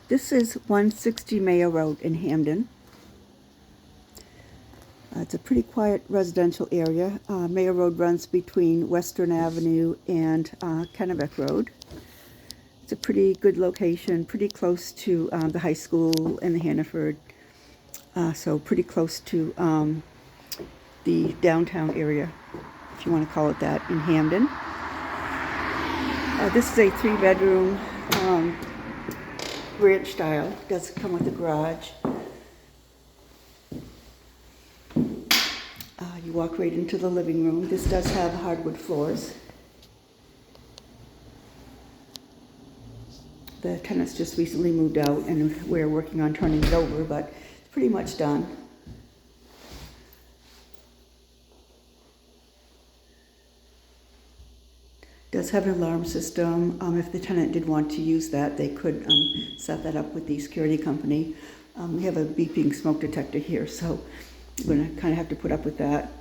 This is 160 Mayo Road in Hampden. It's a pretty quiet residential area. Mayo Road runs between Western Avenue and Kennebec Road. It's a pretty good location, pretty close to the high school and the Hannaford, so pretty close to the downtown area, if you want to call it that, in Hampden. This is a 3-bedroom ranch style. It does come with a garage. You walk right into the living room. This does have hardwood floors. The tenants just recently moved out and we're working on turning it over, but it's pretty much done. It does have an alarm system. If the tenant did want to use that, they could set that up with the security company. We have a beeping smoke detector here, so we're going to kind of have to put up with that.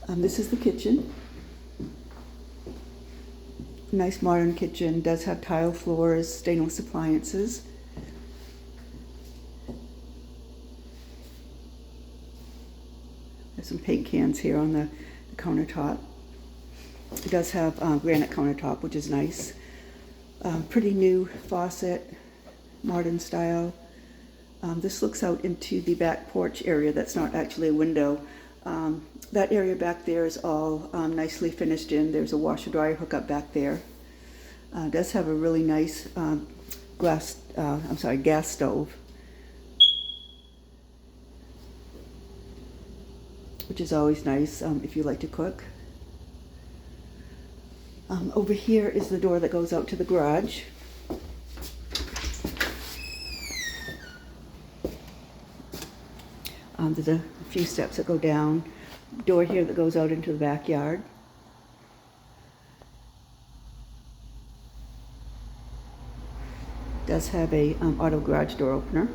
This is the kitchen. Nice modern kitchen. Does have tile floors, stainless appliances. There's some paint cans here on the countertop. It does have granite countertop, which is nice. Pretty new faucet, modern style. This looks out into the back porch area. That's not actually a window. That area back there is all nicely finished in. There's a washer dryer hookup back there. It does have a really nice gas stove, which is always nice if you like to cook. Over here is the door that goes out to the garage. There's a few steps that go down. Door here that goes out into the backyard. Does have a auto garage door opener.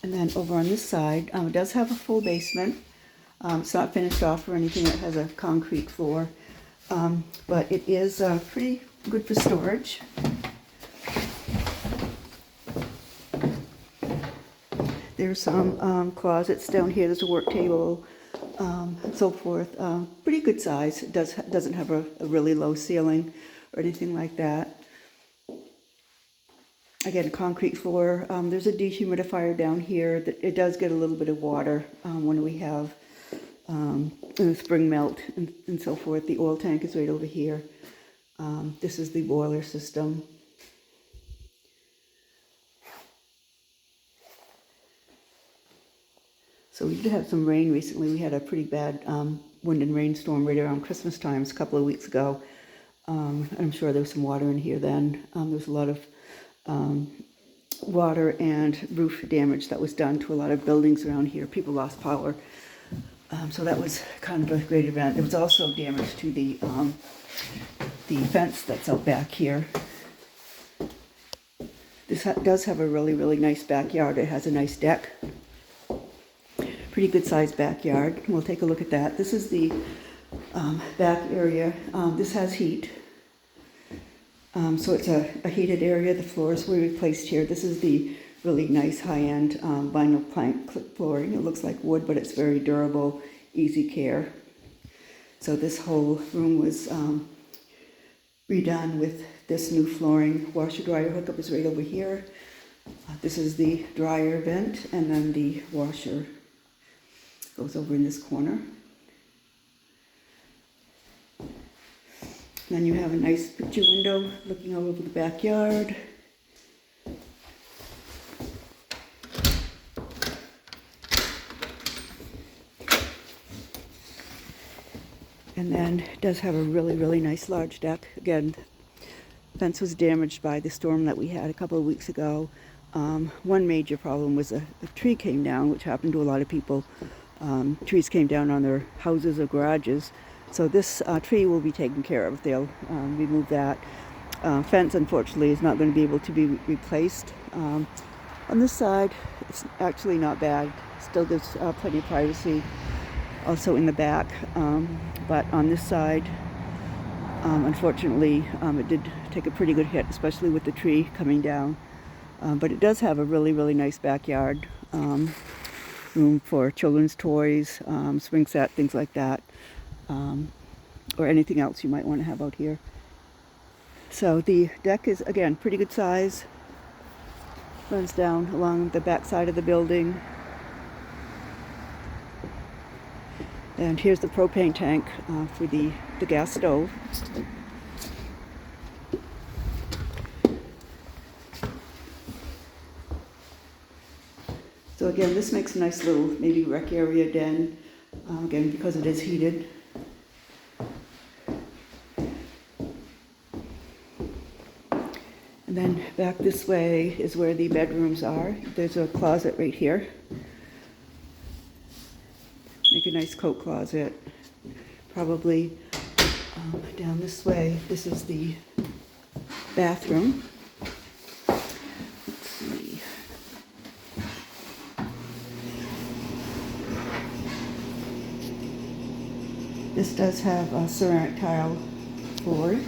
And then over on this side, it does have a full basement. It's not finished off or anything. It has a concrete floor, but it is pretty good for storage. There's some closets down here. There's a work table, and so forth. Pretty good size. It doesn't have a really low ceiling or anything like that. Again, concrete floor. There's a dehumidifier down here. It does get a little bit of water when we have spring melt and so forth. The oil tank is right over here. This is the boiler system. So we did have some rain recently. We had a pretty bad wind and rainstorm right around Christmas times a couple of weeks ago. I'm sure there was some water in here then. There was a lot of water and roof damage that was done to a lot of buildings around here. People lost power. So that was kind of a great event. There was also damage to the fence that's out back here. This does have a really, really nice backyard. It has a nice deck. Pretty good sized backyard. We'll take a look at that. This is the back area. This has heat. So it's a heated area. The floors were replaced here. This is the really nice high-end vinyl plank clip flooring. It looks like wood, but it's very durable, easy care. So this whole room was redone with this new flooring. Washer dryer hookup is right over here. This is the dryer vent, and then the washer goes over in this corner. Then you have a nice picture window looking all over the backyard. And then it does have a really, really nice large deck. Again, the fence was damaged by the storm that we had a couple of weeks ago. One major problem was a tree came down, which happened to a lot of people. Trees came down on their houses or garages. So this tree will be taken care of. They'll remove that. Fence, unfortunately, is not going to be able to be replaced. On this side, it's actually not bad. Still gives plenty of privacy. Also in the back. But on this side, Unfortunately, it did take a pretty good hit, especially with the tree coming down. But it does have a really, really nice backyard. Room for children's toys, swing set, things like that. Or anything else you might want to have out here. So the deck is, again, pretty good size. Runs down along the back side of the building. And here's the propane tank for the gas stove. So again, this makes a nice little maybe rec area den, again, because it is heated. And then back this way is where the bedrooms are. There's a closet right here. Make a nice coat closet. Probably down this way, this is the bathroom. Let's see. This does have a ceramic tile floor.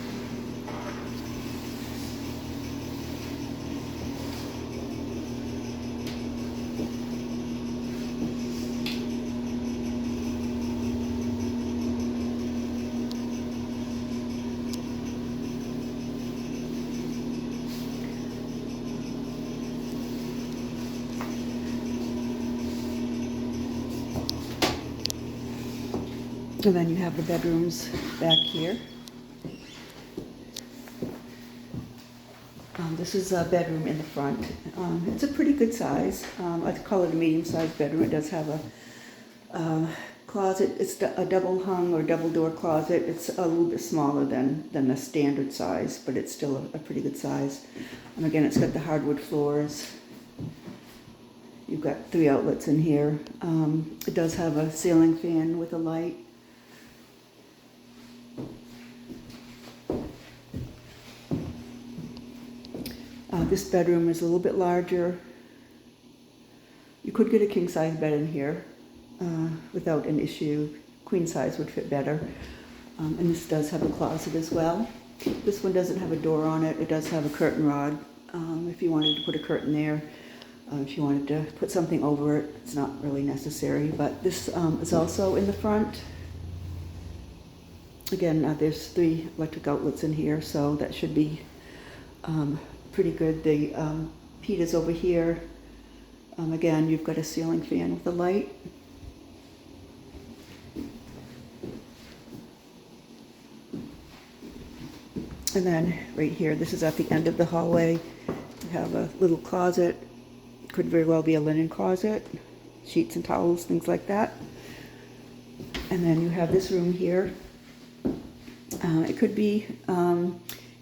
And then you have the bedrooms back here. This is a bedroom in the front. It's a pretty good size. I'd call it a medium-sized bedroom. It does have a closet. It's a double hung or double door closet. It's a little bit smaller than the standard size, but it's still a pretty good size. And again, it's got the hardwood floors. You've got 3 outlets in here. It does have a ceiling fan with a light. This bedroom is a little bit larger. You could get a king-size bed in here without an issue. Queen size would fit better. And this does have a closet as well. This one doesn't have a door on it. It does have a curtain rod. If you wanted to put a curtain there, if you wanted to put something over it, it's not really necessary. But this is also in the front. Again, there's 3 electric outlets in here, so that should be pretty good. The heat is over here. Again, you've got a ceiling fan with a light. And then right here, this is at the end of the hallway. You have a little closet. Could very well be a linen closet, sheets and towels, things like that. And then you have this room here. It could be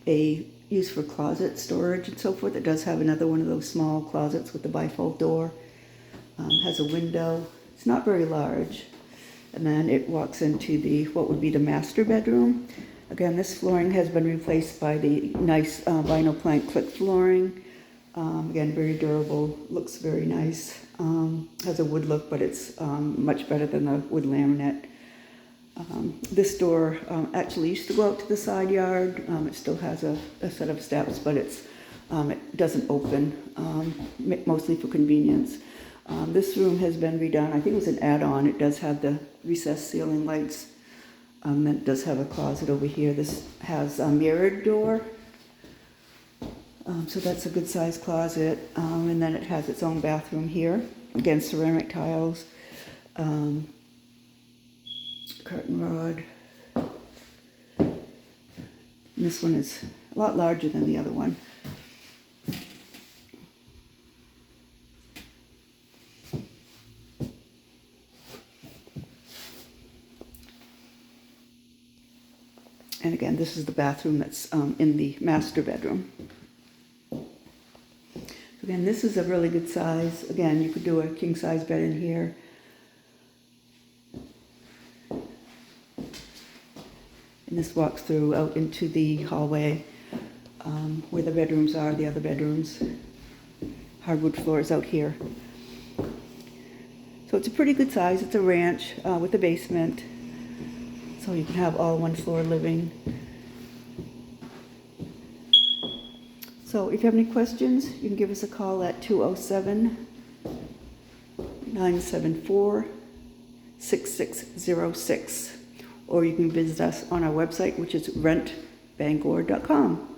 a use for closet storage and so forth. It does have another one of those small closets with the bifold door. Has a window. It's not very large. And then it walks into what would be the master bedroom. Again, this flooring has been replaced by the nice vinyl plank click flooring. Again, very durable, looks very nice. Has a wood look, but it's much better than the wood laminate. This door actually used to go out to the side yard. It still has a set of steps, but it doesn't open, mostly for convenience. This room has been redone. I think it was an add-on. It does have the recessed ceiling lights. Then it does have a closet over here. This has a mirrored door. So that's a good sized closet. And then it has its own bathroom here. Again, ceramic tiles. Curtain rod. And this one is a lot larger than the other one. And again, this is the bathroom that's in the master bedroom. Again, this is a really good size. Again, you could do a king size bed in here. And this walks through out into the hallway where the bedrooms are, the other bedrooms. Hardwood floors out here. So it's a pretty good size. It's a ranch with a basement. So you can have all one floor living. So if you have any questions, you can give us a call at 207-974-6606, or you can visit us on our website, which is rentbangor.com.